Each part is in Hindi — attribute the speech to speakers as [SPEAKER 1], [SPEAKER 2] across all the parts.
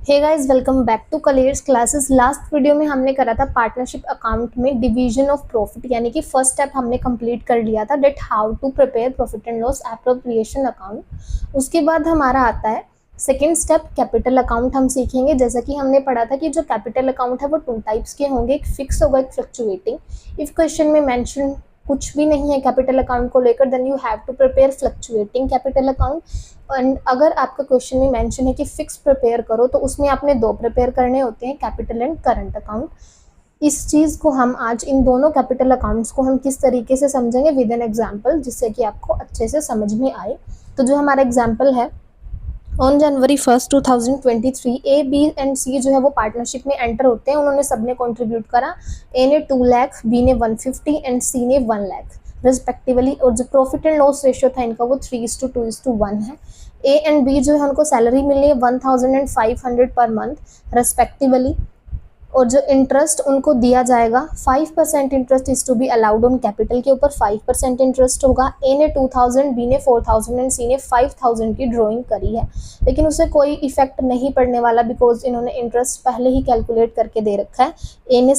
[SPEAKER 1] Hey guys, welcome back to Kaler's classes. Last video में हमने करा था पार्टनरशिप अकाउंट में डिवीजन ऑफ प्रॉफिट, यानी कि फर्स्ट स्टेप हमने कंप्लीट कर लिया था, that how to prepare profit and loss appropriation account. उसके बाद हमारा आता है सेकेंड स्टेप, कैपिटल अकाउंट हम सीखेंगे। जैसा कि हमने पढ़ा था कि जो कैपिटल अकाउंट है वो टू टाइप्स के होंगे, एक फिक्स होगा, एक फ्लक्चुएटिंग। इफ क्वेश्चन में मेंशन कुछ भी नहीं है कैपिटल अकाउंट को लेकर, then you have to prepare fluctuating capital account. And अगर आपका क्वेश्चन में मेंशन है कि फिक्स प्रिपेयर करो, तो उसमें आपने दो प्रिपेयर करने होते हैं, कैपिटल एंड करंट अकाउंट। इस चीज़ को हम आज इन दोनों कैपिटल अकाउंट्स को हम किस तरीके से समझेंगे विद एन एग्जाम्पल, जिससे कि आपको अच्छे से समझ में आए। तो जो हमारा एग्जाम्पल है, on January 1 2023 A, B and C जो है वो पार्टनरशिप में एंटर होते हैं। उन्होंने सबने कंट्रीब्यूट करा। ए ने 2 लाख, बी ने 150 एंड सी ने 1 लाख रिस्पेक्टिवली। और जो प्रॉफिट एंड लॉस रेशियो था इनका वो 3:2:1 है। ए एंड बी जो है उनको सैलरी मिली है 1500 पर मंथ रिस्पेक्टिवली। और जो इंटरेस्ट उनको दिया जाएगा 5% interest is to be allowed on capital के ऊपर, 5% इंटरेस्ट होगा। ए ने 2000, बी ने 4000 एंड सी ने 5000 की ड्राइंग करी है, लेकिन उसे कोई इफेक्ट नहीं पड़ने वाला बिकॉज इन्होंने इंटरेस्ट पहले ही कैलकुलेट करके दे रखा है। ए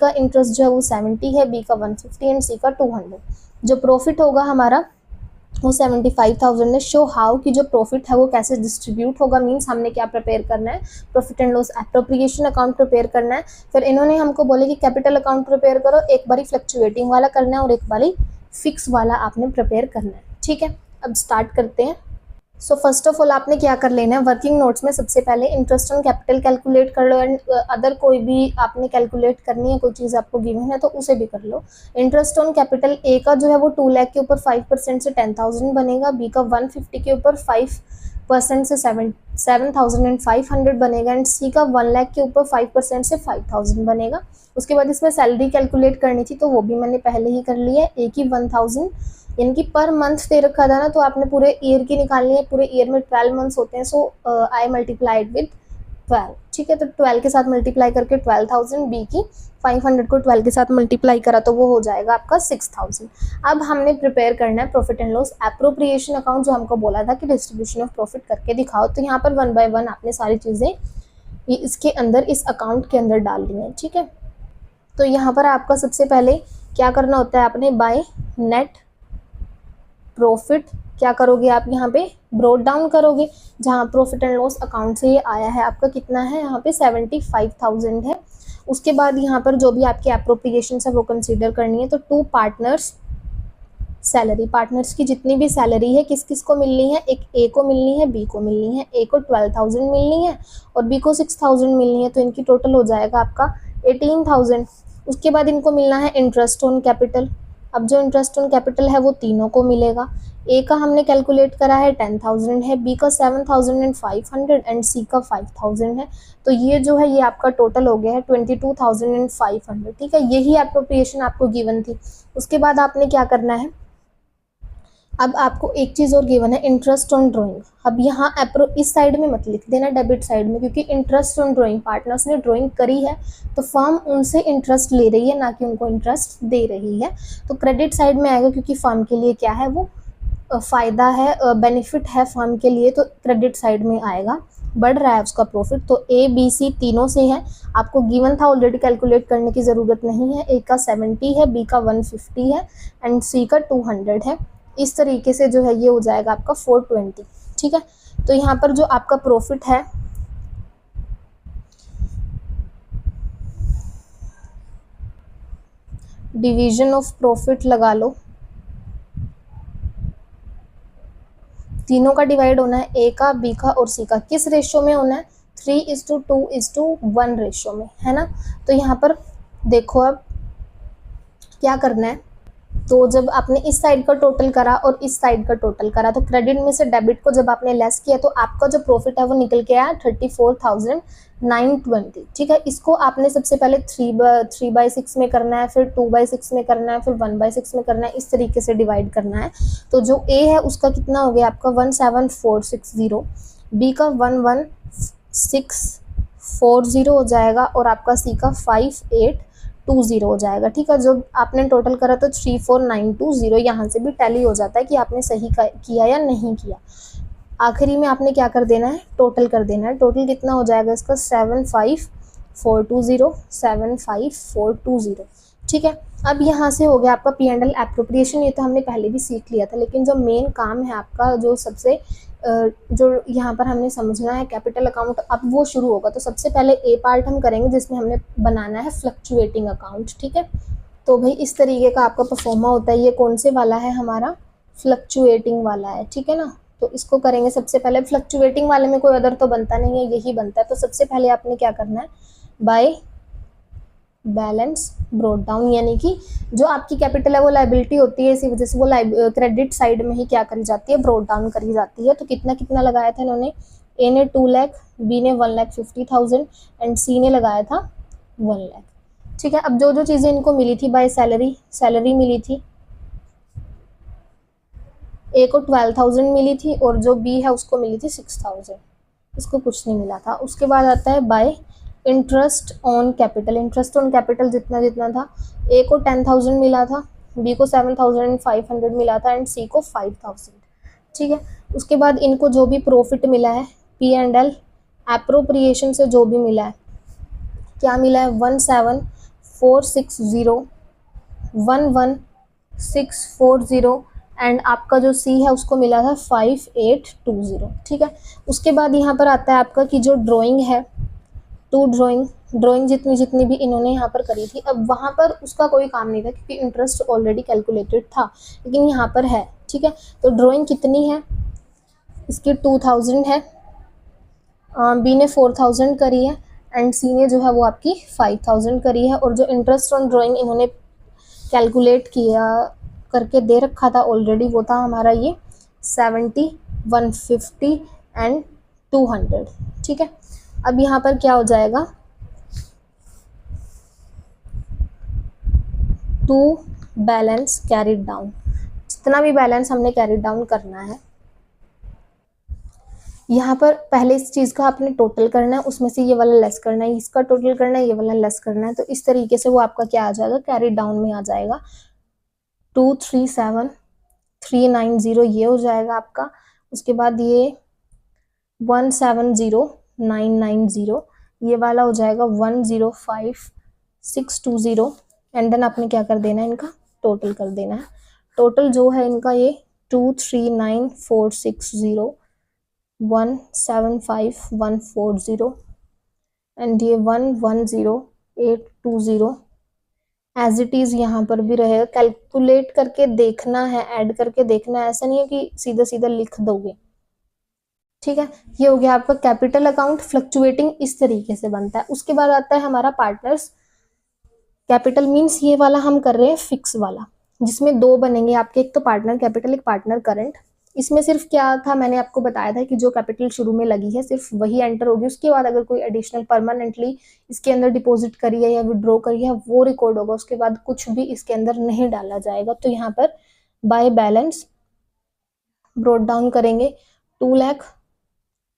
[SPEAKER 1] का इंटरेस्ट जो है वो 70 है, बी का 150 एंड सी का 200। जो प्रॉफिट होगा हमारा वो 75,000 है। शो हाउ कि जो प्रॉफिट है वो कैसे डिस्ट्रीब्यूट होगा, मीन्स हमने क्या प्रिपेयर करना है, profit and loss appropriation account prepare करना है। फिर इन्होंने हमको बोले कि कैपिटल अकाउंट प्रिपेयर करो, एक बारी फ्लक्चुएटिंग वाला करना है और एक बारी फिक्स वाला आपने प्रिपेयर करना है। ठीक है, अब स्टार्ट करते हैं। सो फर्स्ट ऑफ ऑल आपने क्या कर लेना है, वर्किंग नोट्स में सबसे पहले इंटरेस्ट ऑन कैपिटल कैलकुलेट कर लो। एंड अदर कोई भी आपने कैलकुलेट करनी है, कोई चीज़ आपको गिवन है तो उसे भी कर लो। इंटरेस्ट ऑन कैपिटल ए का जो है वो 2 लाख के ऊपर 5% से 10,000 बनेगा, बी का 150 के ऊपर 5% से 7,500 बनेगा, एंड सी का 1 लाख के ऊपर 5% से 5,000 बनेगा। उसके बाद इसमें सैलरी कैलकुलेट करनी थी तो वो भी मैंने पहले ही कर लिया है। ए की 1000 यानी कि पर मंथ दे रखा था ना, तो आपने पूरे ईयर की निकालनी है। पूरे ईयर में 12 मंथ्स होते हैं, सो आई मल्टीप्लाइड विद 12। ठीक है, तो 12 के साथ मल्टीप्लाई करके 12,000, बी की 500 को 12 के साथ मल्टीप्लाई करा तो वो हो जाएगा आपका 6,000। अब हमने प्रिपेयर करना है profit and loss appropriation account, जो हमको बोला था कि डिस्ट्रीब्यूशन ऑफ प्रॉफिट करके दिखाओ। तो यहाँ पर 1 बाय 1 आपने सारी चीज़ें ये इसके अंदर, इस अकाउंट के अंदर डालनी है। ठीक है, तो यहाँ पर आपका सबसे पहले क्या करना होता है, आपने बाय नेट प्रॉफिट क्या करोगे आप, यहाँ पे ब्रोट डाउन करोगे। जहाँ प्रॉफिट एंड लॉस अकाउंट से ये आया है आपका कितना है, यहाँ पे 75,000 है। उसके बाद यहाँ पर जो भी आपकी एप्रोप्रिएशन है वो कंसीडर करनी है। तो 2 पार्टनर्स सैलरी, पार्टनर्स की जितनी भी सैलरी है किस किस को मिलनी है, एक ए को मिलनी है, बी को मिलनी है। ए को 12,000 मिलनी है और बी को 6,000 मिलनी है, तो इनकी टोटल हो जाएगा आपका 18,000। उसके बाद इनको मिलना है इंटरेस्ट ऑन कैपिटल। अब जो इंटरेस्ट ऑन कैपिटल है वो तीनों को मिलेगा। ए का हमने कैलकुलेट करा है 10,000 है, बी का 7,500 एंड सी का 5,000 है। तो ये जो है ये आपका टोटल हो गया है 22,500। ठीक है, यही एप्रोप्रिएशन आपको गिवन थी। उसके बाद आपने क्या करना है, अब आपको एक चीज़ और गिवन है, इंटरेस्ट ऑन ड्राइंग। अब यहाँ इस साइड में मत लिख देना, डेबिट साइड में, क्योंकि इंटरेस्ट ऑन ड्राइंग पार्टनर्स ने ड्राइंग करी है तो फर्म उनसे इंटरेस्ट ले रही है, ना कि उनको इंटरेस्ट दे रही है। तो क्रेडिट साइड में आएगा, क्योंकि फर्म के लिए क्या है वो फ़ायदा है, बेनिफिट है फर्म के लिए, तो क्रेडिट साइड में आएगा। बढ़ रहा है उसका प्रॉफिट, तो ए बी सी तीनों से है। आपको गिवन था ऑलरेडी, कैलकुलेट करने की ज़रूरत नहीं है। ए का 70 है, बी का 150 है एंड सी का 200 है। इस तरीके से जो है ये हो जाएगा आपका 420। ठीक है, तो यहाँ पर जो आपका प्रॉफिट है, डिवीजन ऑफ प्रॉफिट लगा लो, तीनों का डिवाइड होना है, ए का, बी का और सी का। किस रेशियो में होना है, 3:2:1 रेशियो में, है ना। तो यहाँ पर देखो अब क्या करना है, तो जब आपने इस साइड का टोटल करा और इस साइड का टोटल करा, तो क्रेडिट में से डेबिट को जब आपने लेस किया तो आपका जो प्रॉफिट है वो निकल के आया 34,920। ठीक है, इसको आपने सबसे पहले 3/6 में करना है, फिर 2/6 में करना है, फिर 1/6 में करना है, इस तरीके से डिवाइड करना है। तो जो ए है उसका कितना हो गया आपका 17,460, बी का 11,640 हो जाएगा और आपका सी का 5,820 हो जाएगा। ठीक है, जो आपने टोटल करा तो 34,920, यहाँ से भी टैली हो जाता है कि आपने सही किया या नहीं किया। आखिरी में आपने क्या कर देना है, टोटल कर देना है। टोटल कितना हो जाएगा इसका 75420, 75420। ठीक है, अब यहाँ से हो गया आपका P&L एप्रोप्रिएशन। ये तो हमने पहले भी सीख लिया था, लेकिन जो मेन काम है आपका, जो सबसे जो यहाँ पर हमने समझना है कैपिटल अकाउंट, अब वो शुरू होगा। तो सबसे पहले ए पार्ट हम करेंगे जिसमें हमने बनाना है फ्लक्चुएटिंग अकाउंट। ठीक है, तो भाई इस तरीके का आपका परफॉर्मा होता है। ये कौन से वाला है, हमारा फ्लक्चुएटिंग वाला है। ठीक है ना, तो इसको करेंगे सबसे पहले। फ्लक्चुएटिंग वाले में कोई अदर तो बनता नहीं है, यही बनता है। तो सबसे पहले आपने क्या करना है, बाय बैलेंस ब्रोट डाउन, यानी कि जो आपकी कैपिटल है वो लाइबिलिटी होती है, इसी वजह से वो क्रेडिट साइड में ही क्या करी जाती है, ब्रोट डाउन करी जाती है। तो कितना कितना लगाया था इन्होंने, ए ने 2 लाख, बी ने 1,50,000 एंड सी ने लगाया था 1 लाख। ठीक है, अब जो जो चीज़ें इनको मिली थी बाय सैलरी मिली थी, ए को 12,000 मिली थी और जो बी है उसको मिली थी 6,000, इसको कुछ नहीं मिला था। उसके बाद आता है bye interest on capital. Interest on capital जितना जितना था, ए को 10,000 मिला था, बी को 7,500 मिला था एंड सी को 5,000। ठीक है, उसके बाद इनको जो भी प्रॉफिट मिला है P&L एप्रोप्रिएशन से जो भी मिला है, क्या मिला है 17,460, 11,640 एंड आपका जो सी है उसको मिला था 5,820। ठीक है, उसके बाद यहाँ पर आता है आपका कि जो ड्राइंग है, टू ड्राइंग जितनी जितनी भी इन्होंने यहाँ पर करी थी, अब वहाँ पर उसका कोई काम नहीं था क्योंकि इंटरेस्ट ऑलरेडी कैलकुलेटेड था, लेकिन यहाँ पर है। ठीक है, तो ड्राइंग कितनी है इसकी 2,000 है, बी ने 4,000 करी है एंड सी ने जो है वो आपकी 5,000 करी है। और जो इंटरेस्ट ऑन ड्राइंग इन्होंने कैलकुलेट किया करके दे रखा था ऑलरेडी, वो था हमारा ये 70, 150 एंड 200। ठीक है, अब यहाँ पर क्या हो जाएगा, टू बैलेंस कैरिड डाउन, जितना भी बैलेंस हमने कैरिड डाउन करना है, यहाँ पर पहले इस चीज़ का आपने टोटल करना है, उसमें से ये वाला लेस करना है, इसका टोटल करना है, ये वाला लेस करना है। तो इस तरीके से वो आपका क्या आ जाएगा, कैरिड डाउन में आ जाएगा 237,390 ये हो जाएगा आपका। उसके बाद ये 170,990 ये वाला हो जाएगा 105,620 एंड देन आपने क्या कर देना है, इनका टोटल कर देना है। टोटल जो है इनका ये 239,460, 175,140 एंड ये 110,820 एज इट इज़ यहाँ पर भी रहेगा। कैलकुलेट करके देखना है, ऐड करके देखना है, ऐसा नहीं है कि सीधा सीधा लिख दोगे। ठीक है, ये हो गया आपका कैपिटल अकाउंट। फ्लक्चुएटिंग इस तरीके से बनता है। उसके बाद आता है हमारा पार्टनर्स कैपिटल, मीन्स ये वाला हम कर रहे हैं फिक्स वाला, जिसमें दो बनेंगे आपके, एक तो पार्टनर कैपिटल, एक पार्टनर करंट। इसमें सिर्फ क्या था, मैंने आपको बताया था कि जो कैपिटल शुरू में लगी है सिर्फ वही एंटर होगी। उसके बाद अगर कोई एडिशनल परमानेंटली इसके अंदर डिपॉजिट करी है या विड्रॉ करी है वो रिकॉर्ड होगा, उसके बाद कुछ भी इसके अंदर नहीं डाला जाएगा। तो यहाँ पर बाय बैलेंस ब्रोट डाउन करेंगे 2 लाख,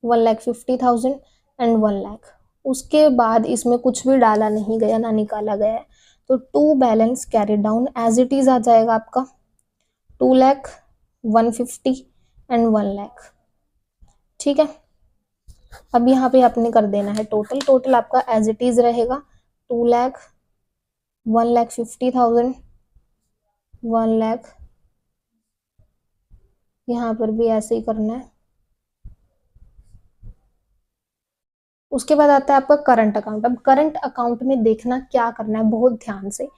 [SPEAKER 1] 1,50,000 एंड 1 लाख। उसके बाद इसमें कुछ भी डाला नहीं गया, ना निकाला गया है। तो to balance carry down as it is आ जाएगा आपका 2 लाख, 150 एंड 1 लाख। ठीक है, अब यहाँ पे आपने कर देना है टोटल आपका एज इट इज रहेगा 2 लाख, 1,50,000, 1 लाख, यहाँ पर भी ऐसे ही करना है। उसके बाद आता है आपका करंट अकाउंट। अब करंट अकाउंट में देखना क्या करना है बहुत ध्यान से।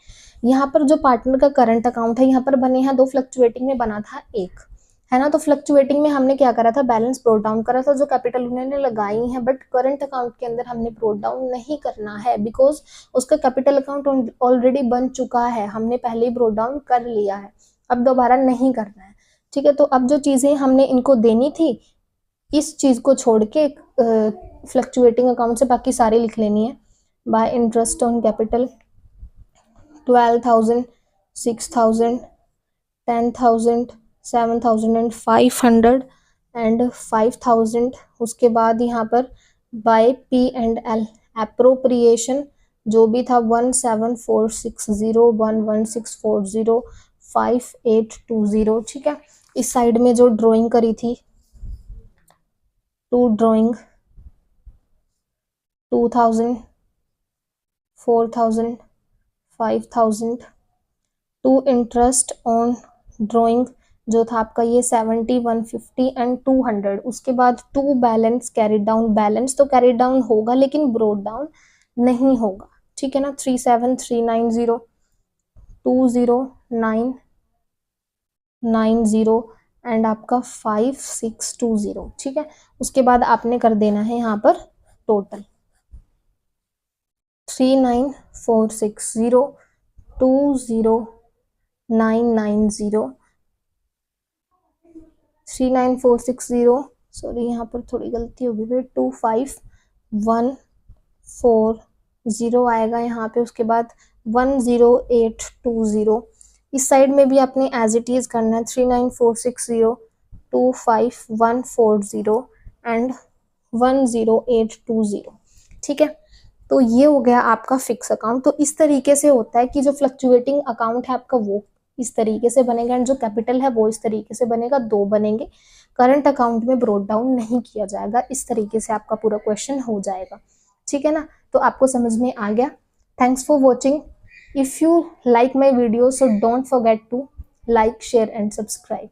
[SPEAKER 1] यहाँ पर जो पार्टनर का करंट अकाउंट है, यहाँ पर बने हैं दो, फ्लक्चुएटिंग में बना था एक, है ना। तो फ्लक्चुएटिंग में हमने क्या करा था, बैलेंस ब्रोट डाउन करा था, जो कैपिटल उन्होंने लगाई है। बट करंट अकाउंट के अंदर हमने ब्रोट डाउन नहीं करना है, बिकॉज उसका कैपिटल अकाउंट ऑलरेडी बन चुका है, हमने पहले ही ब्रोट डाउन कर लिया है, अब दोबारा नहीं करना है। ठीक है, तो अब जो चीजें हमने इनको देनी थी, इस चीज को छोड़ के फ्लक्चुएटिंग अकाउंट से बाकी सारी लिख लेनी है। Bye interest on capital 12,000, 6,000, 10,000, 7,500 and 5,000। उसके बाद यहाँ पर बाय P&L एप्रोप्रिएशन जो भी था 17460, 11640, 5820। ठीक है, इस साइड में जो ड्राइंग करी थी to drawing 2000, 4000, 5000, to interest on drawing जो था आपका ये 70, 150 एंड 200। उसके बाद to balance carried down, balance तो कैरिड डाउन होगा लेकिन ब्रोड डाउन नहीं होगा, ठीक है ना। 37390, 20990 एंड आपका 5620, ठीक है। उसके बाद आपने कर देना है यहाँ पर टोटल 39460, 20990, 39460, सॉरी यहाँ पर थोड़ी गलती होगी फिर 25140 आएगा यहाँ पे। उसके बाद 10820, इस साइड में भी आपने एज इट इज करना है 39460, 25140 एंड 10820, ठीक है। तो ये हो गया आपका फिक्स अकाउंट। तो इस तरीके से होता है कि जो फ्लक्चुएटिंग अकाउंट है आपका वो इस तरीके से बनेगा एंड जो कैपिटल है वो इस तरीके से बनेगा, दो बनेंगे। करंट अकाउंट में ब्रोड डाउन नहीं किया जाएगा। इस तरीके से आपका पूरा क्वेश्चन हो जाएगा, ठीक है ना। तो आपको समझ में आ गया। Thanks for watching. If you like my video so don't forget to like, share and subscribe.